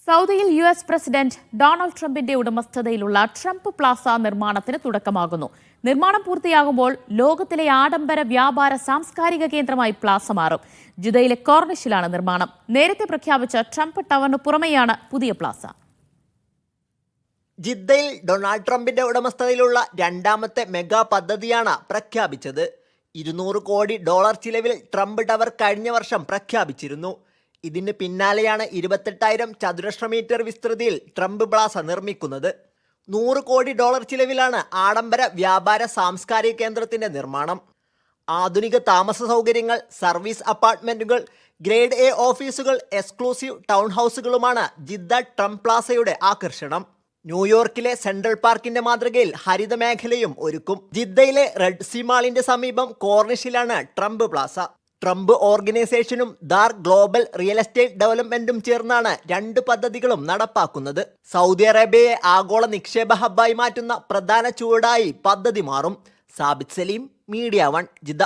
സൗദിയിൽ US president Donald ട്രംപിന്റെ ഉടമസ്ഥതയിലുള്ള ട്രംപ് പ്ലാസ നിർമ്മാണത്തിന് തുടക്കമാകുന്നു. നിർമ്മാണം പൂർത്തിയാകുമ്പോൾ ലോകത്തിലെ ആഡംബര വ്യാപാര സാംസ്കാരിക കേന്ദ്രമായി പ്ലാസ മാറും. ജിദ്ദയിലെ കോർണിഷിലാണ് നിർമ്മാണം. നേരത്തെ പ്രഖ്യാപിച്ച ട്രംപ് ടവറിന് പുറമെയാണ് പുതിയ പ്ലാസ. ജിദ്ദയിൽ ഡൊണാൾഡ് ട്രംപിന്റെ ഉടമസ്ഥതയിലുള്ള രണ്ടാമത്തെ മെഗാ പദ്ധതിയാണ് പ്രഖ്യാപിച്ചത്. $200 കോടി ചിലവിൽ ട്രംപ് ടവർ കഴിഞ്ഞ വർഷം പ്രഖ്യാപിച്ചിരുന്നു. ഇതിന് പിന്നാലെയാണ് 28,000 ചതുരശ്ര മീറ്റർ വിസ്തൃതിയിൽ ട്രംപ് പ്ലാസ നിർമ്മിക്കുന്നത്. $100 കോടി ചിലവിലാണ് ആഡംബര വ്യാപാര സാംസ്കാരിക കേന്ദ്രത്തിന്റെ നിർമ്മാണം. ആധുനിക താമസ സൗകര്യങ്ങൾ, സർവീസ് അപ്പാർട്ട്മെന്റുകൾ, ഗ്രേഡ് എ ഓഫീസുകൾ, എക്സ്ക്ലൂസീവ് ടൗൺ ഹൗസുകളുമാണ് ജിദ്ദ ട്രംപ് പ്ലാസയുടെ ആകർഷണം. ന്യൂയോർക്കിലെ സെൻട്രൽ പാർക്കിന്റെ മാതൃകയിൽ ഹരിത മേഖലയും ഒരുക്കും. ജിദ്ദയിലെ റെഡ് സി മാളിന്റെ സമീപം കോർണിഷിലാണ് ട്രംപ് പ്ലാസ. ട്രംപ് ഓർഗനൈസേഷനും ദാർ ഗ്ലോബൽ റിയൽ എസ്റ്റേറ്റ് ഡെവലപ്മെന്റും ചേർന്നാണ് രണ്ട് പദ്ധതികളും നടപ്പാക്കുന്നത്. സൗദി അറേബ്യയെ ആഗോള നിക്ഷേപ ഹബ്ബായി മാറ്റുന്ന പ്രധാന ചുവടായി പദ്ധതി മാറും. Sabith Saleem, Media 1, Jeddah.